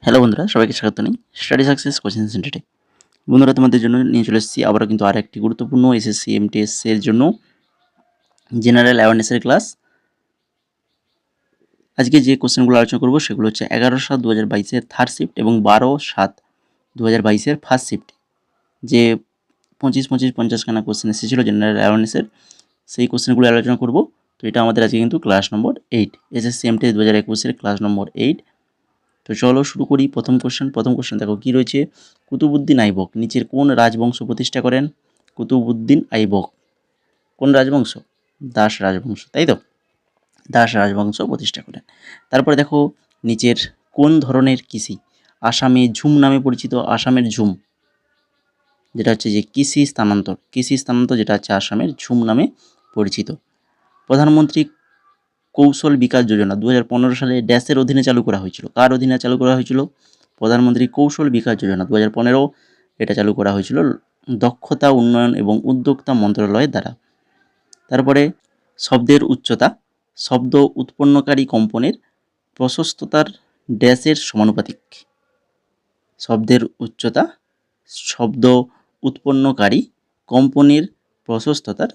Hello বন্ধুরা, সবাইকে স্বাগত জানাই স্টাডি সাকসেস কোচিং সেন্টারে। বন্ধুরা, তোমাদের জন্য নিয়ে চলে এসেছি আবারও কিন্তু আর একটি গুরুত্বপূর্ণ এসএসসি এমটিএস এর জন্য জেনারেল অ্যাওয়ারনেসের ক্লাস। আজকে যে কোশ্চেনগুলো আলোচনা করব সেগুলো হচ্ছে 11/7/2022 থার্ড শিফট এবং 12/7/2022 ফার্স্ট শিফট। যে 25-50 খানা কোশ্চেন এসেছিলো জেনারেল অ্যাওয়ারনেসের, সেই কোশ্চেনগুলো আলোচনা করব। তো এটা আমাদের আজকে কিন্তু ক্লাস নম্বর 8, এসএসসি এমটিএস 2021 ক্লাস নম্বর 8। তো চলো শুরু করি। প্রথম কোশ্চেন দেখো কি রয়েছে। কুতুবউদ্দিন আইবক নিচের কোন রাজবংশ প্রতিষ্ঠা করেন? কুতুবউদ্দিন আইবক কোন রাজবংশ? দাস রাজবংশ, তাই তো? দাস রাজবংশ প্রতিষ্ঠা করেন। তারপরে দেখো নিচের কোন ধরনের কৃষি আসামে ঝুম নামে পরিচিত? আসামের ঝুম যেটা হচ্ছে যে কৃষি স্থানান্তর যেটা হচ্ছে আসামের ঝুম নামে পরিচিত। প্রধানমন্ত্রী কৌশল বিকাশ যোজনা 2015 সালে ড্যাশের অধীনে চালু করা হয়েছিল? কার অধীনে চালু করা হয়েছিল? প্রধানমন্ত্রী কৌশল বিকাশ যোজনা 2015 এটা চালু করা হয়েছিল দক্ষতা উন্নয়ন এবং উদ্যোক্তা মন্ত্রণালয়ের দ্বারা। তারপরে শব্দের উচ্চতা শব্দ উৎপন্নকারী কম্পনের প্রশস্ততার ড্যাশের সমানুপাতিক। শব্দের উচ্চতা শব্দ উৎপন্নকারী কম্পনের প্রশস্ততার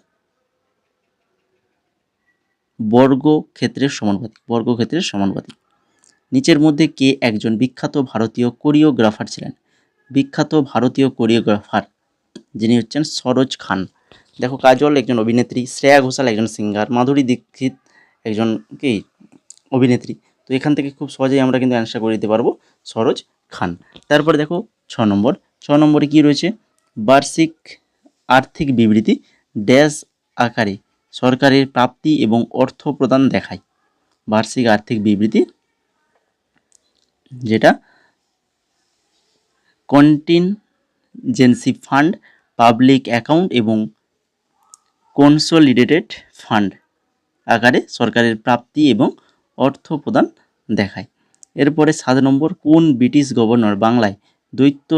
বর্গক্ষেত্রের সমানুপাতিক। নিচের মধ্যে কে একজন বিখ্যাত ভারতীয় কোরিওগ্রাফার ছিলেন? বিখ্যাত ভারতীয় কোরিওগ্রাফার যিনি হচ্ছেন সরোজ খান। দেখো কাজল একজন অভিনেত্রী, শ্রেয়া ঘোষাল একজন সিঙ্গার, মাধুরী দীক্ষিত একজন কি অভিনেত্রী। তো এখান থেকে খুব সহজেই আমরা কিন্তু অ্যান্সার করে দিতে পারবো সরোজ খান। তারপরে দেখো 6 নম্বরে কি রয়েছে। বার্ষিক আর্থিক বিবৃতি ড্যাশ আকারে সরকারের প্রাপ্তি এবং অর্থ প্রদান দেখায়। বার্ষিক আর্থিক বিবৃতি যেটা কন্টিনজেন্সি ফান্ড, পাবলিক অ্যাকাউন্ট এবং কনসোলিডেটেড ফান্ড আকারে সরকারের প্রাপ্তি এবং অর্থ প্রদান দেখায়। এরপরে 7 নম্বর, কোন ব্রিটিশ গভর্নর বাংলায় দ্বৈত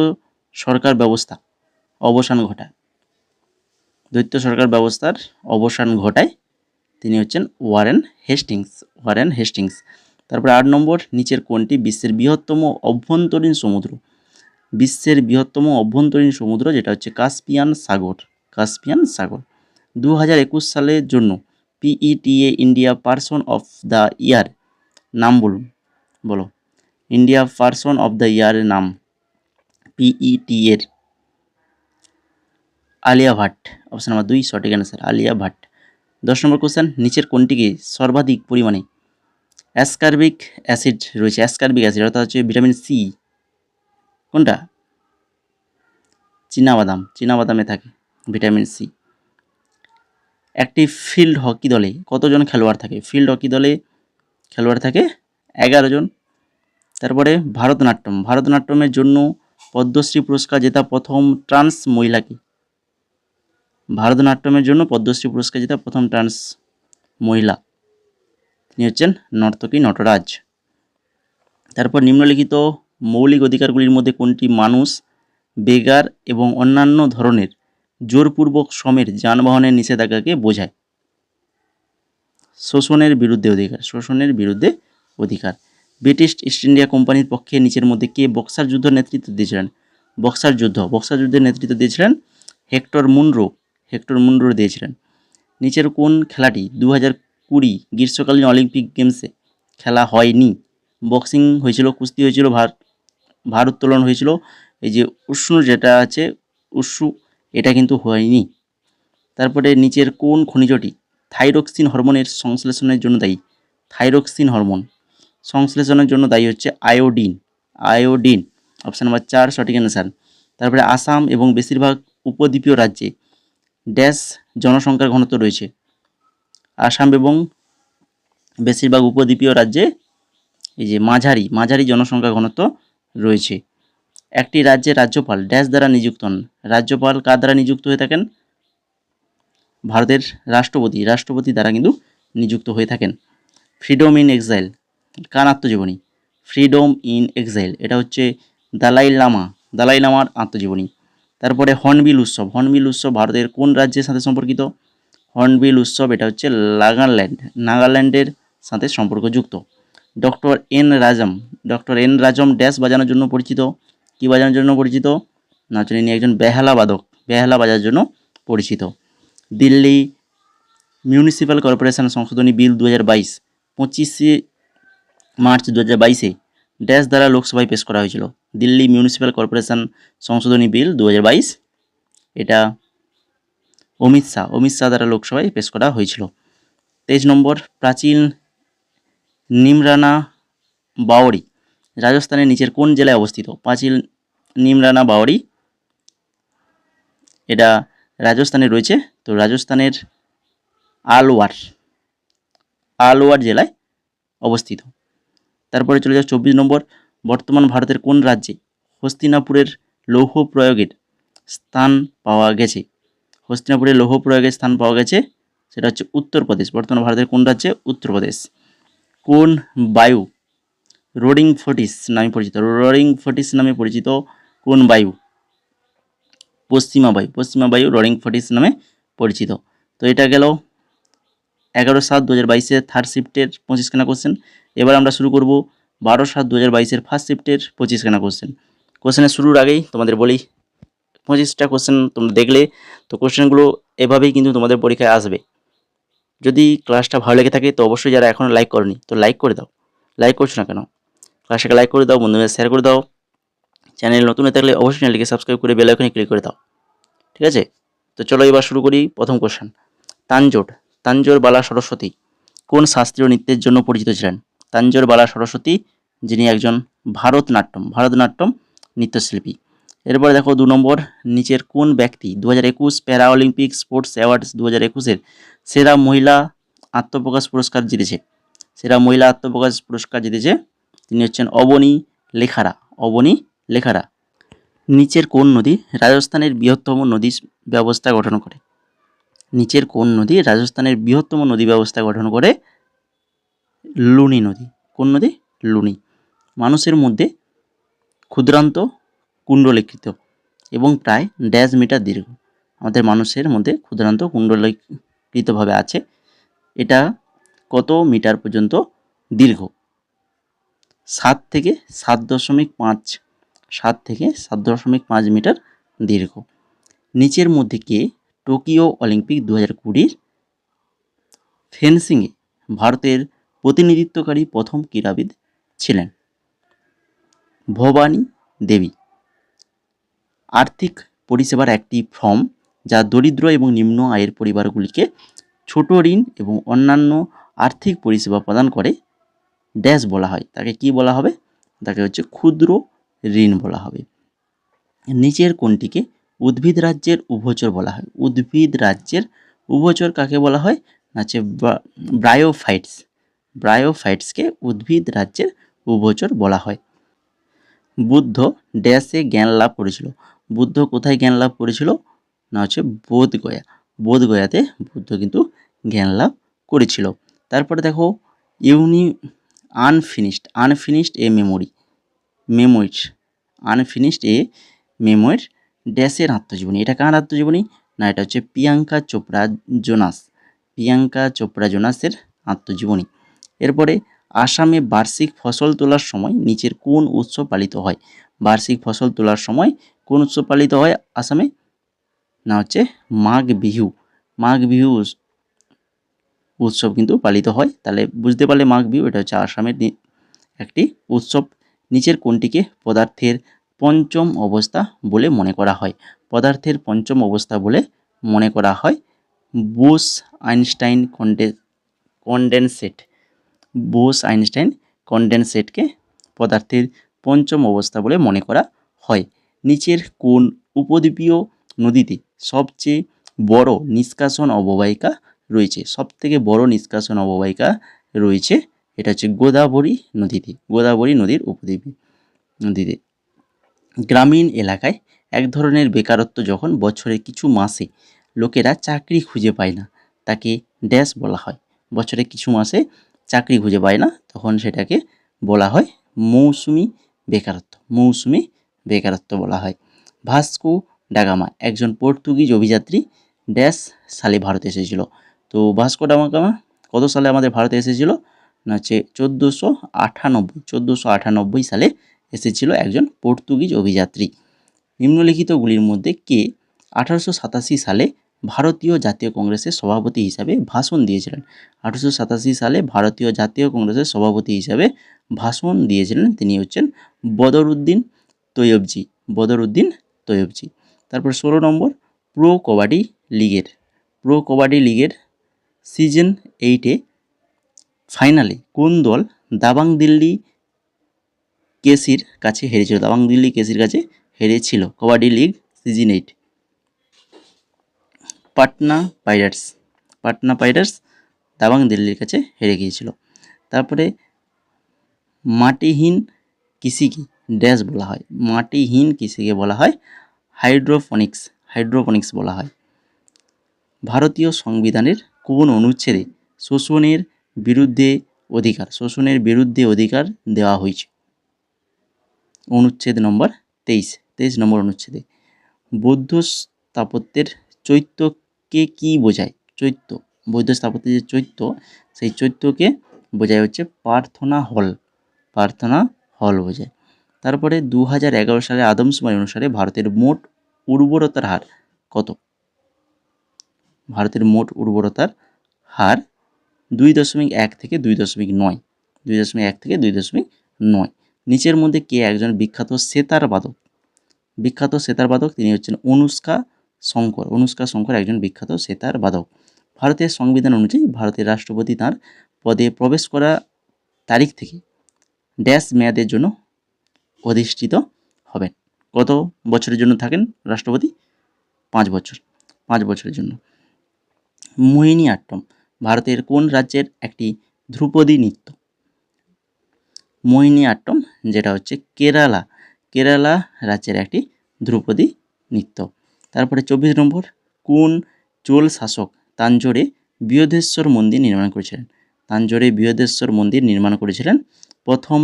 সরকার ব্যবস্থার অবসান ঘটায়? তিনি হচ্ছেন ওয়ারেন হেস্টিংস। তারপরে 8 নম্বর, নিচের কোনটি বিশ্বের বৃহত্তম অভ্যন্তরীণ সমুদ্র? যেটা হচ্ছে কাস্পিয়ান সাগর। 2021 সালের জন্য PETA India person of the year নাম বলো। ইন্ডিয়া পারসন অফ দ্য ইয়ারের নাম পিইটিএর আলিয়া ভাট। অপশন নাম্বার 2 সঠিক অ্যান্সার, আলিয়া ভাট। 10 নম্বর কোশ্চেন, নিচের কোনটিকে সর্বাধিক পরিমাণে অ্যাসকারবিক অ্যাসিড রয়েছে? অ্যাসকারবিক অ্যাসিড অর্থাৎ হচ্ছে ভিটামিন সি। কোনটা? চীনাবাদামে থাকে ভিটামিন সি। একটি ফিল্ড হকি দলে কতজন খেলোয়াড় থাকে? ফিল্ড হকি দলে খেলোয়াড় থাকে 11 জন। তারপরে ভারতনাট্যমের জন্য পদ্মশ্রী পুরস্কার জেতা প্রথম ট্রান্স মহিলা কি? ভারতনাট্যমের জন্য পদ্মশ্রী পুরস্কার জেতা প্রথম ট্রান্স মহিলা তিনি হচ্ছেন নর্তকী নটরাজ। তারপর নিম্নলিখিত মৌলিক অধিকারগুলির মধ্যে কোনটি মানুষ, বেগার এবং অন্যান্য ধরনের জোরপূর্বক শ্রমের যানবাহনের নিষেধাজ্ঞাকে বোঝায়? শোষণের বিরুদ্ধে অধিকার। ব্রিটিশ ইস্ট ইন্ডিয়া কোম্পানির পক্ষে নিচের মধ্যে কে বক্সার যুদ্ধের নেতৃত্ব দিয়েছিলেন? বক্সার যুদ্ধের নেতৃত্ব দিয়েছিলেন হেক্টর মুনরো দিয়েছিলেন। নিচের কোন খেলাটি 2020 গ্রীষ্মকালীন অলিম্পিক গেমসে খেলা হয়নি? বক্সিং হয়েছিল, কুস্তি হয়েছিল, ভারোত্তোলন হয়েছিল। এই যে যেটা আছে উৎসু, এটা কিন্তু হয়নি। তারপরে নিচের কোন খনিজটি থাইরক্সিন হরমোনের সংশ্লেষণের জন্য দায়ী? থাইরক্সিন হরমোন সংশ্লেষণের জন্য দায়ী হচ্ছে আয়োডিন। অপশান নাম্বার 4 সঠিক অ্যান্সার। তারপরে আসাম এবং বেশিরভাগ উপদ্বীপীয় রাজ্যে ড্যাশ জনসংখ্যার ঘনত্ব রয়েছে? আসাম এবং বেশিরভাগ উপদ্বীপীয় রাজ্যে এই যে মাঝারি জনসংখ্যা ঘনত্ব রয়েছে। একটি রাজ্যের রাজ্যপাল ড্যাশ দ্বারা নিযুক্ত হন? রাজ্যপাল কার দ্বারা নিযুক্ত হয়ে থাকেন? ভারতের রাষ্ট্রপতি দ্বারা কিন্তু নিযুক্ত হয়ে থাকেন। ফ্রিডম ইন এক্সাইল কার আত্মজীবনী? ফ্রিডম ইন এক্সাইল এটা হচ্ছে দালাই লামার আত্মজীবনী। তারপরে হর্নবিল উৎসব ভারতের কোন রাজ্যের সাথে সম্পর্কিত? হর্নবিল উৎসব এটা হচ্ছে নাগাল্যান্ডের সাথে সম্পর্কযুক্ত। ডক্টর এন রাজম ড্যাশ বাজানোর জন্য পরিচিত। কি বাজানোর জন্য পরিচিত? না হচ্ছে ইনি একজন বেহালা বাদক, বেহালা বাজার জন্য পরিচিত। দিল্লি মিউনিসিপ্যাল কর্পোরেশন সংশোধনী বিল 2022 25 মার্চ 2022 ড্যাশ দ্বারা লোকসভায় পেশ করা হয়েছিল। দিল্লি মিউনিসিপ্যাল কর্পোরেশন সংশোধনী বিল 2022 এটা অমিত শাহ দ্বারা লোকসভায় পেশ করা হয়েছিল। 23 নম্বর, প্রাচীন নিমরানা বাওড়ি রাজস্থানের নিচের কোন জেলায় অবস্থিত? প্রাচীন নিমরানা বাওড়ি এটা রাজস্থানে রয়েছে। তো রাজস্থানের আলওয়ার জেলায় অবস্থিত। তারপরে চলে যাও 24 নম্বর, বর্তমান ভারতের কোন রাজ্যে হস্তিনাপুরের লৌহ প্রয়োগের স্থান পাওয়া গেছে? হস্তিনাপুরের লৌহ প্রয়োগের স্থান পাওয়া গেছে, সেটা হচ্ছে উত্তরপ্রদেশ। বর্তমান ভারতের কোন রাজ্যে? উত্তরপ্রদেশ। কোন বায়ু রোডিং ফোর্টিস নামে পরিচিত? রোডিং ফোর্টিস নামে পরিচিত কোন বায়ু? পশ্চিমা বায়ু রোডিং ফোর্টিস নামে পরিচিত। তো এটা গেল 11/7/2022 থার্ড শিফটের 25খানা কোশ্চেন। এবার আমরা শুরু করব 12/7/2022 ফার্স্ট শিফটের 25খানা কোশ্চেন। কোশ্চেনের শুরুর আগেই তোমাদের বলি, 25টা কোশ্চেন তোমরা দেখলে তো কোশ্চেনগুলো এভাবেই কিন্তু তোমাদের পরীক্ষায় আসবে। যদি ক্লাসটা ভালো লেগে থাকে তো অবশ্যই যারা এখনও লাইক করনি তো লাইক করে দাও। লাইক করছো না কেন? ক্লাসটাকে লাইক করে দাও, বন্ধুদের শেয়ার করে দাও। চ্যানেল নতুন হয়ে থাকলে অবশ্যই চ্যানেলটিকে সাবস্ক্রাইব করে বেল আইকনে ক্লিক করে দাও। ঠিক আছে, তো চলো এবার শুরু করি। প্রথম কোশ্চেন, তাঞ্জোর বালা সরস্বতী কোন শাস্ত্রীয় নৃত্যের জন্য পরিচিত ছিলেন? তাঞ্জোর বালা সরস্বতী যিনি একজন ভারতনাট্যম নৃত্যশিল্পী। এরপর দেখো 2 নম্বর, নিচের কোন ব্যক্তি 2021 প্যারা অলিম্পিক স্পোর্টস অ্যাওয়ার্ডস 2021-এর সেরা মহিলা আত্মপ্রকাশ পুরস্কার জিতেছে? সেরা মহিলা আত্মপ্রকাশ পুরস্কার জিতেছে তিনি হচ্ছেন অবনী লেখারা। নিচের কোন নদী রাজস্থানের বৃহত্তম নদী ব্যবস্থা গঠন করে? নিচের কোন নদী রাজস্থানের বৃহত্তম নদী ব্যবস্থা গঠন করে? লুনি নদী। কোন নদী? লুনি। মানুষের মধ্যে ক্ষুদ্রান্ত কুণ্ডলীকৃত এবং প্রায় 1.5 মিটার দীর্ঘ। আমাদের মানুষের মধ্যে ক্ষুদ্রান্ত কুণ্ডলীকৃতভাবে আছে। এটা কত মিটার পর্যন্ত দীর্ঘ? 7 থেকে 7.5 মিটার দীর্ঘ। নিচের মধ্যে কে টোকিও অলিম্পিক 2020 ফেন্সিংয়ে ভারতের প্রতিনিধিত্বকারী প্রথম ক্রীড়াবিদ ছিলেন? ভবানী দেবী। আর্থিক পরিষেবার একটি ফর্ম যা দরিদ্র এবং নিম্ন আয়ের পরিবারগুলিকে ছোট ঋণ এবং অন্যান্য আর্থিক পরিষেবা প্রদান করে ড্যাশ বলা হয়। তাকে কি বলা হবে? তাকে হচ্ছে ক্ষুদ্র ঋণ বলা হবে। নিচের কোনটিকে উদ্ভিদ রাজ্যের উভচর বলা হয়? উদ্ভিদ রাজ্যের উভচর কাকে বলা হয়? না হচ্ছে ব্রায়োফাইটসকে উদ্ভিদ রাজ্যের উভচর বলা হয়। বুদ্ধ ড্যাশে জ্ঞান লাভ করেছিল? বুদ্ধ কোথায় জ্ঞান লাভ করেছিল? না হচ্ছে বোধগয়াতে বুদ্ধ কিন্তু জ্ঞান লাভ করেছিল। তারপরে দেখো আনফিনিশড এ মেমোইর ড্যাশের আত্মজীবনী। এটা কার আত্মজীবনী? না এটা হচ্ছে প্রিয়াঙ্কা চোপড়া জোনাসের আত্মজীবনী। এরপরে আসামে বার্ষিক ফসল তোলার সময় নিচের কোন উৎসব পালিত হয়? বার্ষিক ফসল তোলার সময় কোন উৎসব পালিত হয় আসামে? না হচ্ছে মাঘ বিহু উৎসব কিন্তু পালিত হয়। তাহলে বুঝতে পারলে মাঘ বিহু এটা হচ্ছে আসামের একটি উৎসব। নিচের কোনটিকে পদার্থের পঞ্চম অবস্থা বলে মনে করা হয়? পদার্থের পঞ্চম অবস্থা বলে মনে করা হয় বুশ-আইনস্টাইন কনডেনসেটকে পদার্থের পঞ্চম অবস্থা বলে মনে করা হয়। নিচের কোন উপদ্বীপীয় নদীতে সবচেয়ে বড় নিষ্কাশন অববাহিকা রয়েছে? সবথেকে বড় নিষ্কাশন অববাহিকা রয়েছে এটা হচ্ছে গোদাবরী নদীর উপদ্বীপে নদীতে। গ্রামীণ এলাকায় এক ধরনের বেকারত্ব যখন বছরে কিছু মাসে লোকেরা চাকরি খুঁজে পায় না তাকে ড্যাশ বলা হয়? বছরে কিছু মাসে চাকরি খুঁজে পায় না তখন সেটাকে বলা হয় মৌসুমি বেকারত্ব বলা হয়। ভাস্কো ডা গামা একজন পর্তুগিজ অভিযাত্রী ড্যাশ সালে ভারতে এসেছিল? তো ভাস্কো ডা গামা কত সালে আমাদের ভারতে এসেছিল? না হচ্ছে 1498 সালে এসেছিল একজন পর্তুগিজ অভিযাত্রী। নিম্নলিখিতগুলির মধ্যে কে 1887 সালে ভারতীয় জাতীয় কংগ্রেসের সভাপতি হিসাবে ভাষণ দিয়েছিলেন? 1887 সালে ভারতীয় জাতীয় কংগ্রেসের সভাপতি হিসাবে ভাষণ দিয়েছিলেন তিনি হচ্ছেন বদরউদ্দিন তৈয়বজি। বদরউদ্দিন তৈয়বজি। তারপর 16 নম্বর, প্রো কবাডি লিগের সিজন 8-এ ফাইনালে কোন দল দাবাং দিল্লি কেসির কাছে হেরেছিল? দাবাং দিল্লি কেসির কাছে হেরেছিল kabaddi league season 8। Patna Pirates Dabang দিল্লির কাছে হেরে গিয়েছিল। তারপরে মাটিহীন কৃষিকে ড্যাশ বলা হয়? মাটিহীন কৃষিকে বলা হয় হাইড্রোপনিক্স বলা হয়। ভারতীয় সংবিধানের কোন অনুচ্ছেদে শোষণের বিরুদ্ধে অধিকার দেওয়া হয়েছে? অনুচ্ছেদ নম্বর 23 নম্বর অনুচ্ছেদে। বৌদ্ধ স্থাপত্যের চৈত্যকে কি বোঝায়? বৌদ্ধ স্থাপত্যের যে চৈত্য, সেই চৈত্যকে বোঝায় হচ্ছে প্রার্থনা হল বোঝায়। তারপরে 2011 সালে আদমশুমারি অনুসারে ভারতের মোট উর্বরতার হার কত? ভারতের মোট উর্বরতার হার 2.1 থেকে 2.9। নিচের মধ্যে কে একজন বিখ্যাত সেতার বাদক? তিনি হচ্ছেন অনুষ্কা শঙ্কর একজন বিখ্যাত সেতার বাদক। ভারতের সংবিধান অনুযায়ী ভারতের রাষ্ট্রপতি তাঁর পদে প্রবেশ করা তারিখ থেকে ড্যাশ মেয়াদের জন্য অধিষ্ঠিত হবেন। কত বছরের জন্য থাকেন রাষ্ট্রপতি? 5 বছরের জন্য। মোহিনীআট্টম ভারতের কোন রাজ্যের একটি ধ্রুপদী নৃত্য? মোহিনীআট্টম যেটা হচ্ছে কেরালা রাজ্যের একটি ধ্রুপদী নৃত্য। তারপরে 24 নম্বর, কোন চোল শাসক তাঞ্জোরে বৃহদেশ্বর মন্দির নির্মাণ করেছিলেন? তাঞ্জোরে বৃহদেশ্বর মন্দির নির্মাণ করেছিলেন প্রথম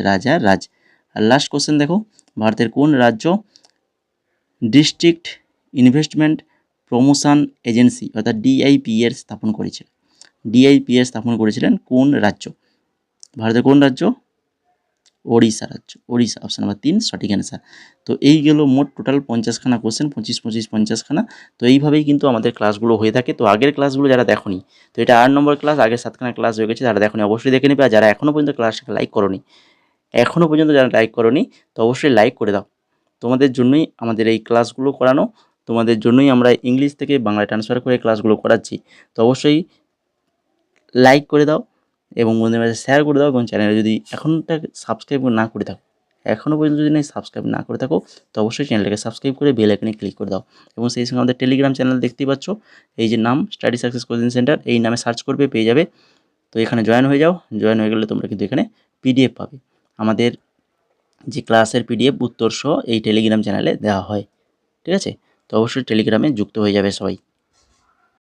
রাজা রাজ। আর লাস্ট কোশ্চেন দেখো, ভারতের কোন রাজ্য ডিস্ট্রিক্ট ইনভেস্টমেন্ট প্রমোশন এজেন্সি অর্থাৎ ডিআইপি এর স্থাপন করেছিলেন কোন রাজ্য? ভারতের কোন রাজ্য? ওড়িশা অপশন নাম্বার 3 সঠিক অ্যান্সার। তো এই গেল মোট টোটাল 50খানা কোশ্চেন, 25-50খানা। তো এইভাবেই কিন্তু আমাদের ক্লাসগুলো হয়ে থাকে। তো আগের ক্লাসগুলো যারা দেখোনি, তো এটা 8 নম্বর ক্লাস, আগের 7খানা ক্লাস হয়ে গেছে, যারা দেখোনি অবশ্যই দেখে নেবে। আর যারা এখনও পর্যন্ত ক্লাসটাকে লাইক করোনি, তো অবশ্যই লাইক করে দাও। তোমাদের জন্যই আমাদের এই ক্লাসগুলো করানো, তোমাদের জন্যই আমরা ইংলিশ থেকে বাংলায় ট্রান্সফার করে ক্লাসগুলো করাচ্ছি। তো অবশ্যই লাইক করে দাও এবং বন্ধুদের মাঝে শেয়ার করে দাও। এবং চ্যানেলে যদি এখনও সাবস্ক্রাইব না করে থাকো তো অবশ্যই চ্যানেলটাকে সাবস্ক্রাইব করে বেল আইকনে ক্লিক করে দাও। এবং সেই সঙ্গে আমাদের টেলিগ্রাম চ্যানেল দেখতেই পাচ্ছ, এই যে নাম স্টাডি সাকসেস কোচিং সেন্টার, এই নামে সার্চ করবে পেয়ে যাবে। তো এখানে জয়েন হয়ে যাও। জয়েন হয়ে গেলে তোমরা কিন্তু এখানে পিডিএফ পাবে। আমাদের যে ক্লাসের পিডিএফ উত্তর সহ এই টেলিগ্রাম চ্যানেলে দেওয়া হয়। ঠিক আছে? তো অবশ্যই টেলিগ্রামে যুক্ত হয়ে যাবে সবাই।